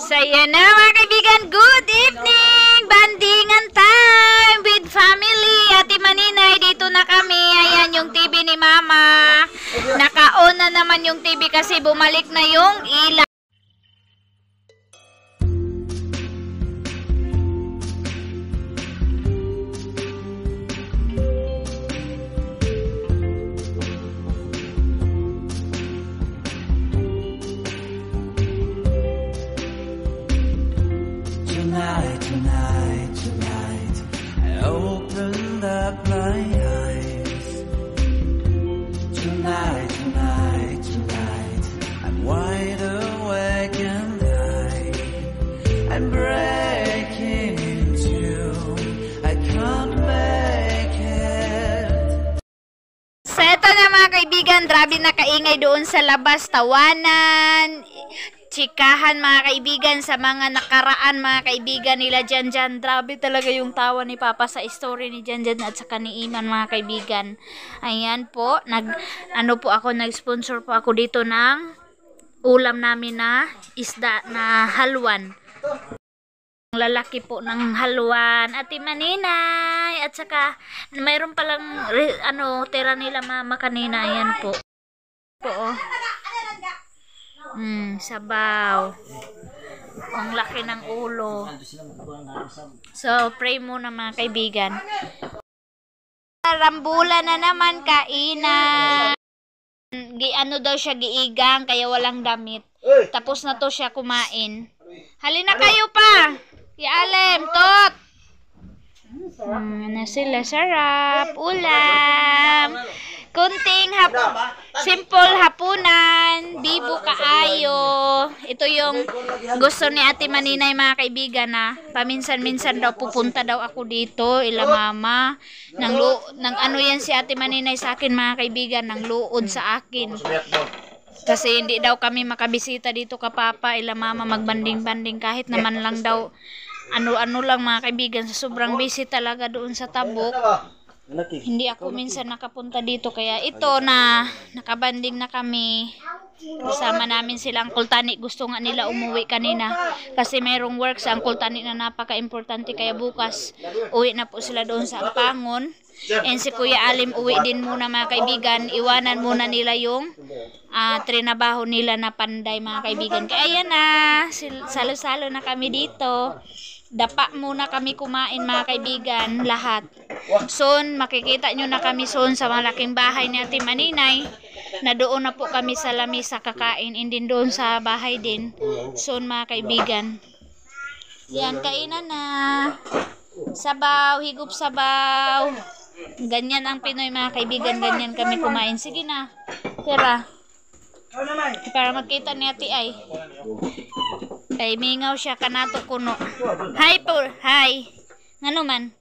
So yan na mga kaibigan, good evening! Bandingan time with family. Ate Maninay, dito na kami. Ayan yung TV ni Mama. Naka-on na naman yung TV kasi bumalik na yung ilaw. Tonight, I opened up my eyes. Tonight, I'm wide awake and I'm breaking into. I can't make it. So eto na mga kaibigan, grabe na kaingay doon sa labas, tawanan, chikahan mga kaibigan sa mga nakaraan mga kaibigan nila Janjan. Grabe talaga yung tawa ni Papa sa story ni Janjan at saka ni Iman mga kaibigan. Ayan po, nag-sponsor po ako dito ng ulam namin na isda na halwan. Lalaki po ng halwan, Ate Maninay, at saka mayroon palang tira nila mama kanina. Ayan po. Sabaw. Ang laki ng ulo. So, pray muna mga kaibigan. Rambulan na naman, kainan. Daw siya giigang, kaya walang damit. Tapos na to siya kumain. Halina kayo pa. Ialem, tot. Na sila, sarap. Ulam. Kunting simple hapunan, bibo kaayo. Ito yung gusto ni Ate Maninay mga kaibigan na paminsan-minsan daw pupunta daw ako dito, ila mama. Nang ano yan si Ate Maninay sa akin mga kaibigan, nang luod sa akin. Kasi hindi daw kami makabisita dito ka Papa, ila mama, magbanding-banding kahit naman lang daw ano lang mga kaibigan, sa sobrang busy talaga doon sa Tabuk. Hindi ako minsan nakapunta dito, kaya ito na nakabanding na kami. Kasama namin sila Uncle Tani. Gusto nga nila umuwi kanina kasi merong work sa Uncle Tani na napaka-importante, kaya bukas uwi na po sila doon sa Ampangon. And si Kuya Alim uwi din muna mga kaibigan. Iwanan muna nila yung trinabaho nila na Panday mga kaibigan. Kaya ayan na, salo-salo na kami dito. Dapa muna kami kumain mga kaibigan, lahat. Soon, makikita nyo na kami soon sa malaking bahay ni Ate Maninay, na doon na po kami sa lamesa kakain, and din doon sa bahay din. Soon mga kaibigan. Yan, kainan na. Sabaw, higop sabaw. Ganyan ang Pinoy mga kaibigan, ganyan kami kumain. Sige na, tira. Para magkita ni Ate ay. Ay, mingaw siya kanato kuno. Hi po, hi. Ngano man?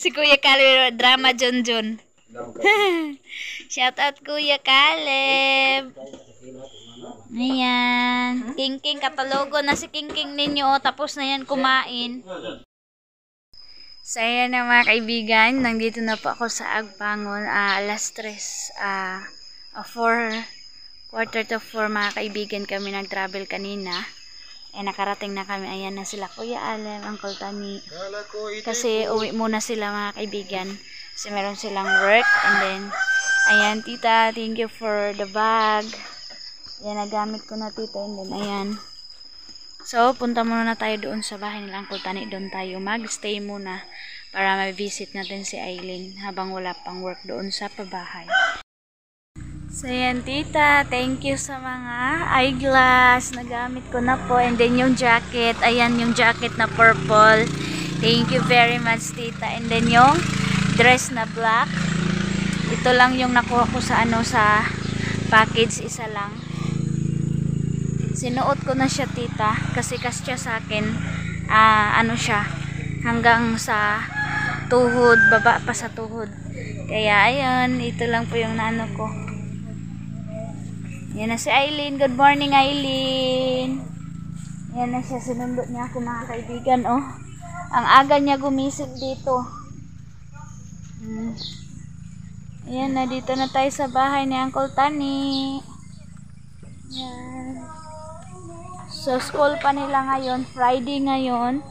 Si Kuya Caleb, drama John. Shout out Kuya Caleb. Ayan. King katalogo na si King ninyo. Tapos na yan kumain. So, ayan na mga kaibigan. Nandito na po ako sa Agpangon. Alas 3. 4:45 mga kaibigan kami nag-travel kanina. Nakarating na kami. Ayan na sila Kuya Alem, Uncle Tani. Kasi uwi muna sila mga kaibigan. Kasi meron silang work. And then, ayan tita, thank you for the bag. Ayan, nagamit ko na tita. And then, ayan. So, punta muna na tayo doon sa bahay nila Uncle Tani. Doon tayo mag-stay muna para ma-visit natin si Aileen habang wala pang work doon sa pabahay. So yan tita, thank you sa mga eyeglass, nagamit ko na po. And then yung jacket, ayan yung jacket na purple, thank you very much tita. And then yung dress na black, ito lang yung nakuha ko sa sa package, isa lang. Sinuot ko na siya tita kasi kasya sa akin, siya hanggang sa tuhod, baba pa sa tuhod. Kaya ayun, ito lang po yung naano ko. Yan na si Aileen. Good morning, Aileen. Yan na siya. Sinundot niya ako mga kaibigan. Oh, ang aga niya gumising dito. Ayan na, dito na tayo sa bahay ni Uncle Tani. Yan. So, school pa nila ngayon. Friday ngayon.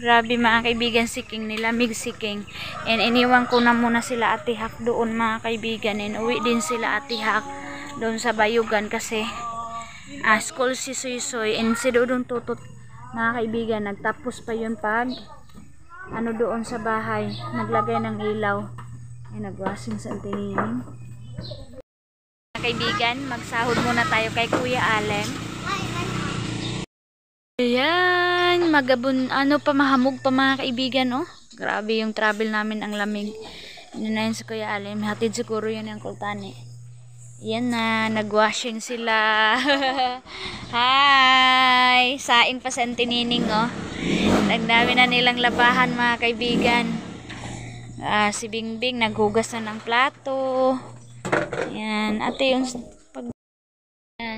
Grabe mga kaibigan, siking nila, siking. And iniwan ko na muna sila Atihak doon mga kaibigan. And uwi din sila Atihak doon sa Bayugan kasi school si Suisoy. And si Dudong Tutot mga kaibigan, nagtapos pa yun pag doon sa bahay. Naglagay ng ilaw. Ay, nagwasing sa antinining. Mga kaibigan, magsahod muna tayo kay Kuya Alem. Ayan, mahamog pa mga kaibigan, oh. Grabe yung travel namin, ang lamig. Yun na yun sa Kuya Alem. Hatid siguro yun yung Kultani. Yan na, nagwashing sila. Hi! Saing pa sa antinining, oh. Nagdami na nilang labahan mga kaibigan. Si Bingbing naghugas na ng plato. Ayan, ate yung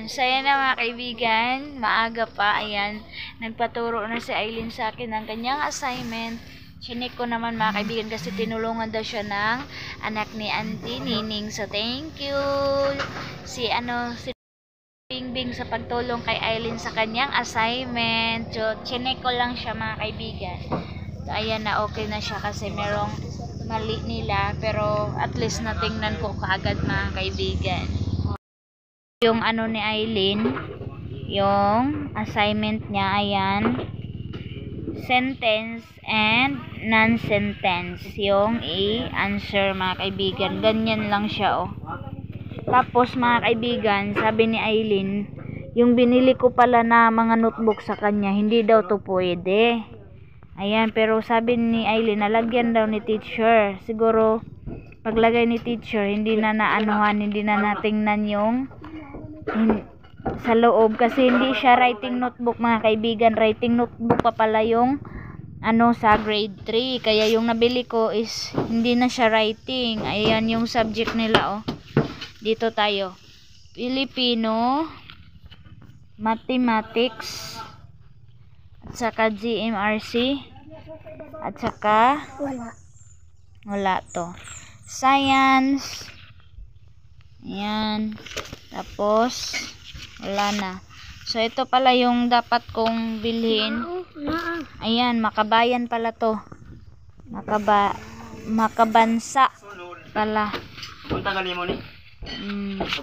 saya na mga kaibigan, maaga pa, ayan, nagpaturo na si Aileen sa akin ng kanyang assignment. Chinik ko naman mga kaibigan kasi tinulungan daw siya ng anak ni Auntie Nining. So thank you si Bingbing sa pagtulong kay Aileen sa kanyang assignment. So chinik ko lang siya mga kaibigan. So ayan na, okay na siya kasi merong mali nila, pero at least natingnan ko kaagad mga kaibigan. Yung ni Aileen, yung assignment niya, ayan, sentence and non-sentence yung i-answer mga kaibigan. Ganyan lang siya, oh. Tapos mga kaibigan, sabi ni Aileen, yung binili ko pala na mga notebook sa kanya, hindi daw to pwede. Ayan, pero sabi ni Aileen, nalagyan daw ni teacher. Siguro paglagay ni teacher, hindi na hindi na natingnan yung sa loob kasi hindi siya writing notebook mga kaibigan. Writing notebook pa pala yung sa grade 3, kaya yung nabili ko is hindi na siya writing. Ayan yung subject nila, oh. Dito tayo, Filipino, Mathematics, at saka GMRC, at saka wala to, Science. Ayan. Tapos wala na. So ito pala yung dapat kong bilhin. Ayan, Makabayan pala to. Makabansa pala. Punta gali mo ni.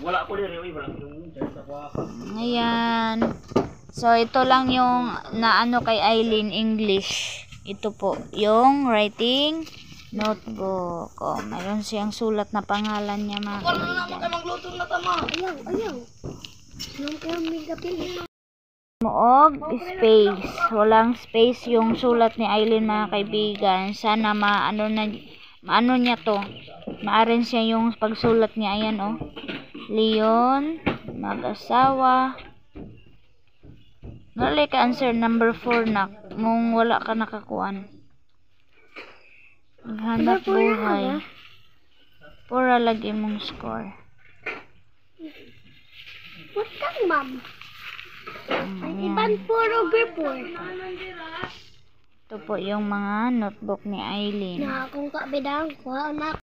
Wala ko diri, wala. Ayan. So ito lang yung kay Aileen English. Ito po yung writing notebook. Oh, mayroon siyang sulat na pangalan niya mga kaibigan. Ayaw. Moog space. Walang space yung sulat ni Aileen mga kaibigan. Sana maano niya to. Maarin siya yung pagsulat niya. Ayan, oh. Leon, mag-asawa. Nalay ka answer number 4 na. Mong wala ka nakakuan. Maghanap buhay. Pura lagi mong score. What kang ma'am? Ang ibang 4/4. Ito po yung mga notebook ni Aileen. Na kung kabidang ko anak.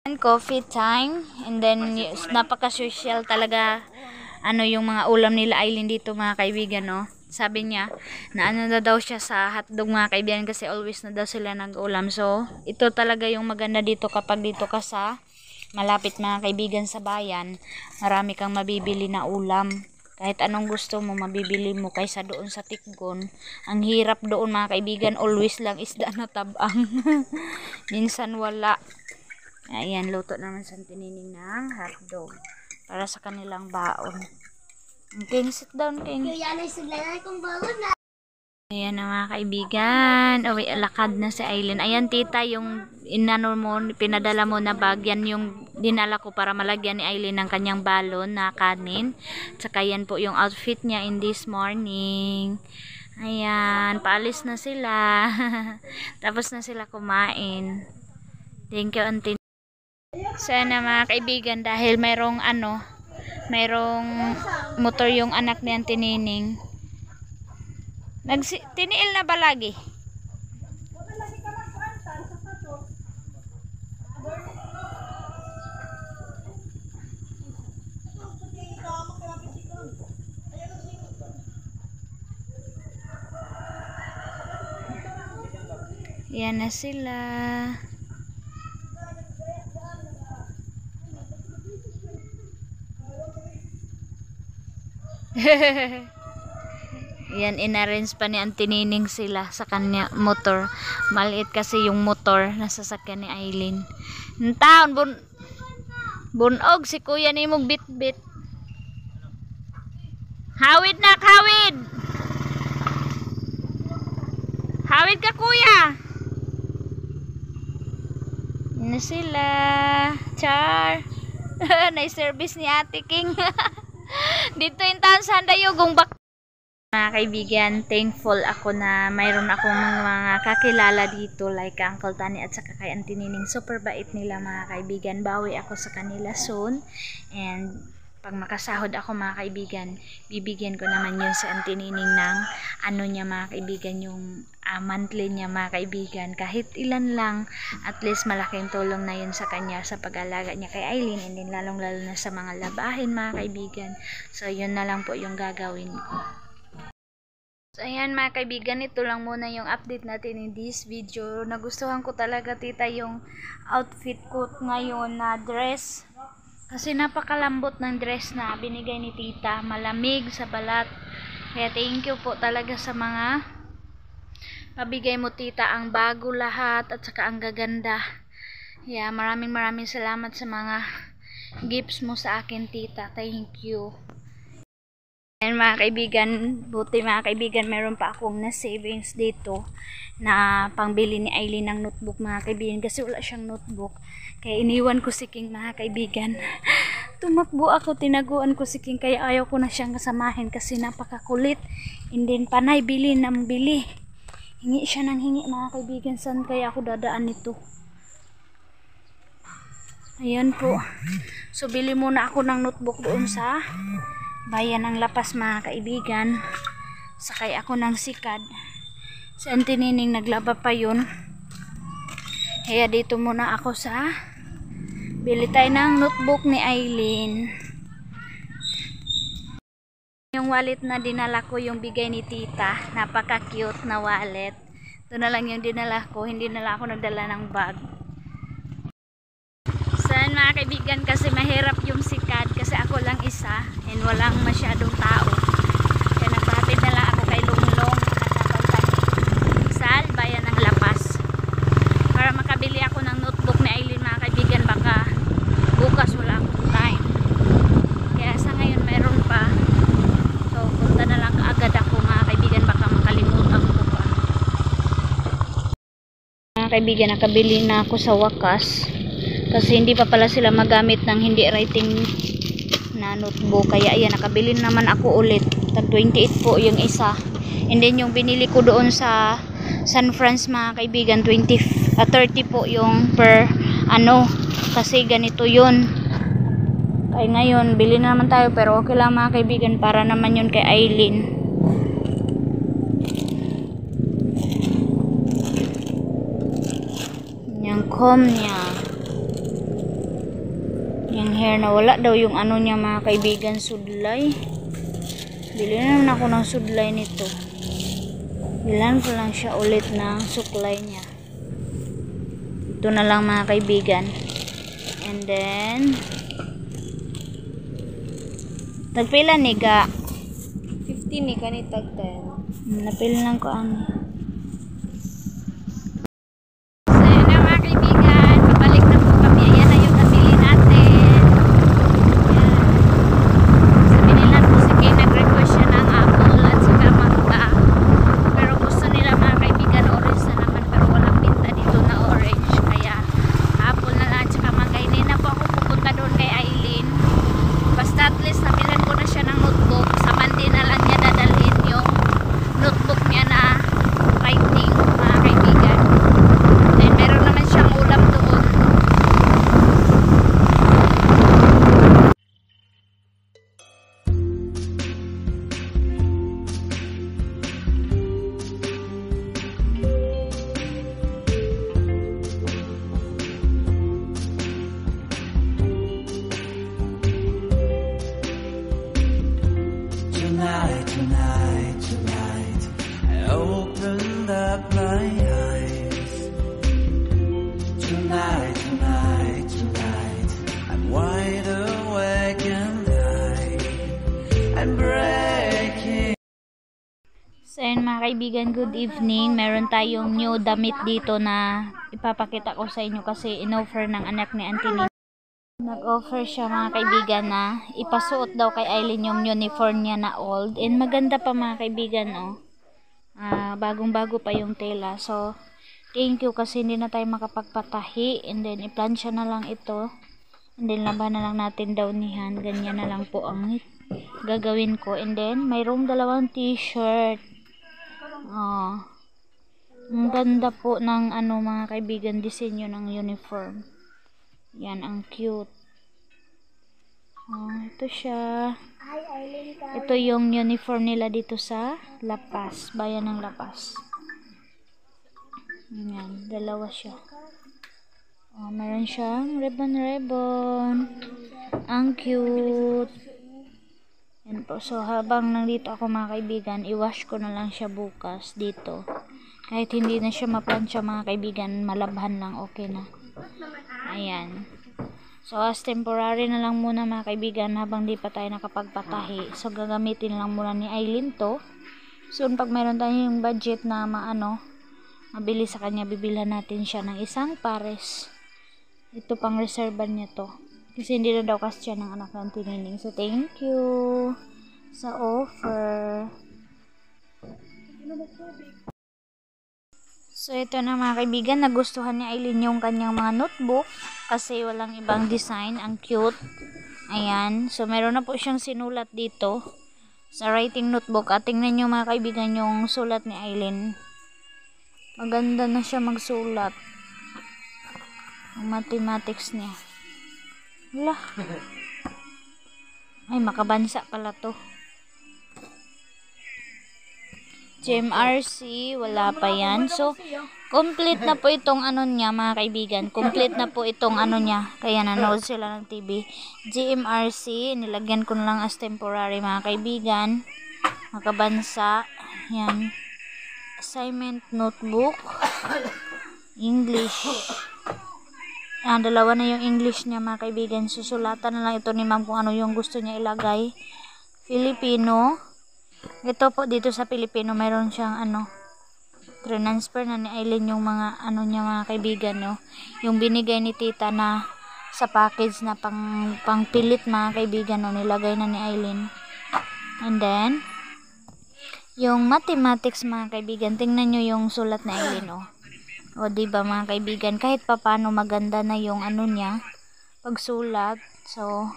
And coffee time. And then napaka-social talaga yung mga ulam nila Aileen dito mga kaibigan, no. Sabi niya na na daw siya sa hotdog mga kaibigan kasi always na daw sila nag-ulam. So ito talaga yung maganda dito kapag dito ka sa malapit mga kaibigan sa bayan. Marami kang mabibili na ulam. Kahit anong gusto mo mabibili mo kaysa doon sa Tikgon. Ang hirap doon mga kaibigan, always lang isda na tabang. Minsan wala. Ayan, luto naman sa tinining ng hotdog para sa kanilang baon. King, sit down, King. Yan ay suglanan kong balon na. Ayan na mga kaibigan. Uy, lakad na si Aileen. Ayan tita, yung pinadala mo na bag, yan yung dinala ko para malagyan ni Aileen ng kanyang balon na kanin. Tsaka yan po yung outfit niya in this morning. Ayan, paalis na sila. Tapos na sila kumain. Thank you, Auntie. Sana mga kaibigan, dahil mayroong motor yung anak ni Auntie Nining. Tiniil na ba lagi? Yan na sila. Yan, inarrange pa ni Auntie Nining sila sa kanya motor. Maliit kasi yung motor na sasakyan ni Aileen. Ng taon, bunog si kuya ni mong bit-bit. Hawid na, hawid! Hawid ka kuya! Yan na sila. Char! Na-service ni Ate King. Dito yung taon sa Handayugong bak. Mga kaibigan, thankful ako na mayroon akong mga kakilala dito like Uncle Tani at saka kay Auntie Nining. Super bait nila mga kaibigan. Bawi ako sa kanila soon. And pag makasahod ako mga kaibigan, bibigyan ko naman yun sa Auntie Nining ng ano niya mga kaibigan, yung monthly niya mga kaibigan. Kahit ilan lang, at least malaking tulong na yun sa kanya sa pag-alaga niya kay Aileen, and then lalong lalo na sa mga labahin mga kaibigan. So yun na lang po yung gagawin ko. So ayan mga kaibigan, ito lang muna yung update natin in this video. Nagustuhan ko talaga tita yung outfit ko ngayon na dress. Kasi napakalambot ng dress na binigay ni tita. Malamig sa balat. Kaya thank you po talaga sa mga pabigay mo tita. Ang bago lahat at saka ang gaganda. Yeah, maraming salamat sa mga gifts mo sa akin tita. Thank you. And mga kaibigan, buti mga kaibigan, meron pa akong na savings dito na pangbili ni Aileen ng notebook mga kaibigan, kasi wala siyang notebook. Kaya iniwan ko si King mga kaibigan. Tumakbo ako, tinaguan ko si King, kaya ayaw ko na siyang kasamahin kasi napakakulit. And then panay bili ng bili. Hingi siya ng hingi mga kaibigan, saan kaya ako dadaan nito? Ayan po. So bili muna ako ng notebook doon sa bayan ng Lapas mga kaibigan. Sakay ako ng sikad. Si Auntie Nining naglaba pa yun. Kaya dito muna ako sa bili tayo ng notebook ni Aileen. Yung wallet na dinala ko, yung bigay ni tita, napaka cute na wallet. Ito na lang yung dinala ko, hindi na lang ako nagdala ng bag. Saan mga kaibigan, kasi mahirap yung sikad kasi ako lang isa and walang masyadong tao. Kaya nagpahatid na lang ako kay Lunglong at sa bayan ng Lapas para makabili ako ng notebook ni Aileen mga kaibigan. Baka bukas wala akong time, kaya sa ngayon mayroon pa. So punta na lang kaagad ako mga kaibigan, baka makalimutan ko pa. Mga kaibigan, nakabili na ako sa wakas. Kasi hindi pa pala sila magamit ng hindi writing na notebook. Kaya ayan, nakabili naman ako ulit. Tag 28 po yung isa. And then yung binili ko doon sa San Francisco mga kaibigan, 30 po yung per ano. Kasi ganito yun. Kaya ngayon, bili na naman tayo. Pero okay lang mga kaibigan, para naman yun kay Aileen. Yung comb niya. Yung hair na wala daw yung ano niya mga kaibigan, sudlay. Bili na naman ako ng sudlay nito. Bilan ko lang siya ulit ng suklay niya. Ito na lang mga kaibigan. And then tagpila ni ga 15 ni kanitag 10. Napil lang ko ano. Tonight, I opened up my eyes kaibigan, good evening. Meron tayong new damit dito na ipapakita ko sa inyo kasi in-offer ng anak ni Auntie Nina. Nag-offer siya mga kaibigan na ipasuot daw kay Aileen yung uniform niya na old. And maganda pa mga kaibigan, oh. Bagong-bago pa yung tela. So, thank you kasi hindi na tayo makapagpatahi. And then, i-plansya na lang ito. And then, laban na lang natin downihan. Ganyan na lang po ang gagawin ko. And then, mayroong dalawang t-shirt. Ang ganda po ng mga kaibigan, disenyo ng uniform. Yan, ang cute. Ito siya. Ito yung uniform nila dito sa La Paz, bayan ng La Paz. Yan, dalawa siya. Meron siyang ribbon. Ang cute. Yan po. So, habang nandito ako mga kaibigan, i-wash ko na lang siya bukas dito. Kahit hindi na siya maplansya mga kaibigan, malabhan lang, okay na. Ayan. So, as temporary na lang muna mga kaibigan habang di pa tayo nakapagpatahi. So, gagamitin lang muna ni Aileen to. Soon, pag meron tayong budget na mabili sa kanya, bibilhan natin siya ng isang pares. Ito pang reservan niya to. Kasi hindi na daw kasi siya ng anak ng tinining. So, thank you sa offer. So, ito na mga kaibigan. Nagustuhan ni Aileen yung kanyang mga notebook. Kasi walang ibang design. Ang cute. Ayan. So, meron na po siyang sinulat dito sa writing notebook. At tingnan nyo mga kaibigan yung sulat ni Aileen. Maganda na siya magsulat. Ang mathematics niya. Wala. Ay, makabansa pala to. GMRC, wala pa yan. So, complete na po itong niya, mga kaibigan. Complete na po itong niya. Kaya nanood sila ng TV. GMRC, nilagyan ko na lang as temporary, mga kaibigan. Makabansa. Yan. Assignment notebook. English. Dalawa na yung English niya mga kaibigan. Susulatan na lang ito ni ma'am kung ano yung gusto niya ilagay. Filipino. Ito po dito sa Filipino mayroon siyang transfer na ni Aileen yung mga niya mga kaibigan, no. Yung binigay ni tita na sa package na pangpilit mga kaibigan, no, nilagay na ni Aileen. And then yung mathematics mga kaibigan, tingnan nyo yung sulat ni Aileen, oh. O, diba mga kaibigan, kahit papano maganda na yung niya, pagsulat. So,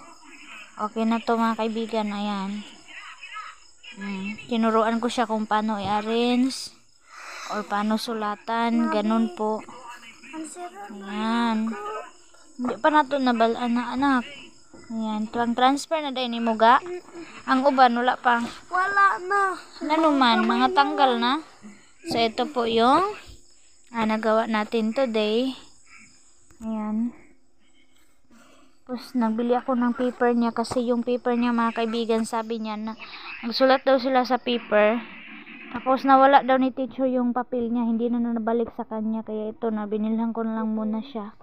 okay na to mga kaibigan. Ayan. Tinuruan ko siya kung paano i-arrange or paano sulatan. Ganun po. Ayan. Hindi pa nato nabalaan na anak. Ayan. Tuwang transfer na dahil ni Muga. Ang uban, wala pa. Wala na. Ano man, mga tanggal na. So, ito po yung nagawa natin today. Ayan. Tapos nagbili ako ng paper niya kasi yung paper niya mga kaibigan, sabi niya na nagsulat daw sila sa paper. Tapos nawala daw ni teacher yung papel niya, hindi na nabalik sa kanya. Kaya ito na, binilhan ko na lang muna siya.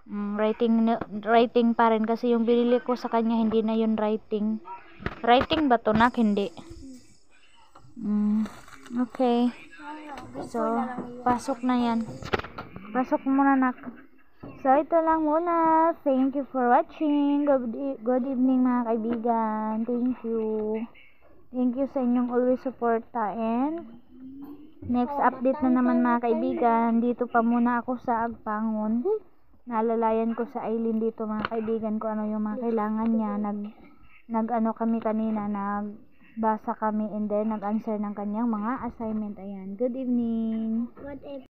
Writing pa rin kasi yung binili ko sa kanya hindi na yun writing. Writing ba to, nak? Hindi. Okay. So, pasok na yan. Pasok muna, nak. So, ito lang muna. Thank you for watching. Good evening, mga kaibigan. Thank you. Thank you sa inyong always suporta. And next update na naman, mga kaibigan. Dito pa muna ako sa Agpangon. Naalalayan ko sa Aileen dito, mga kaibigan, ko ano yung mga kailangan niya. Kami kanina, nagbasa kami and then nag-answer ng kanyang mga assignment. Ayan. Good evening. Good evening.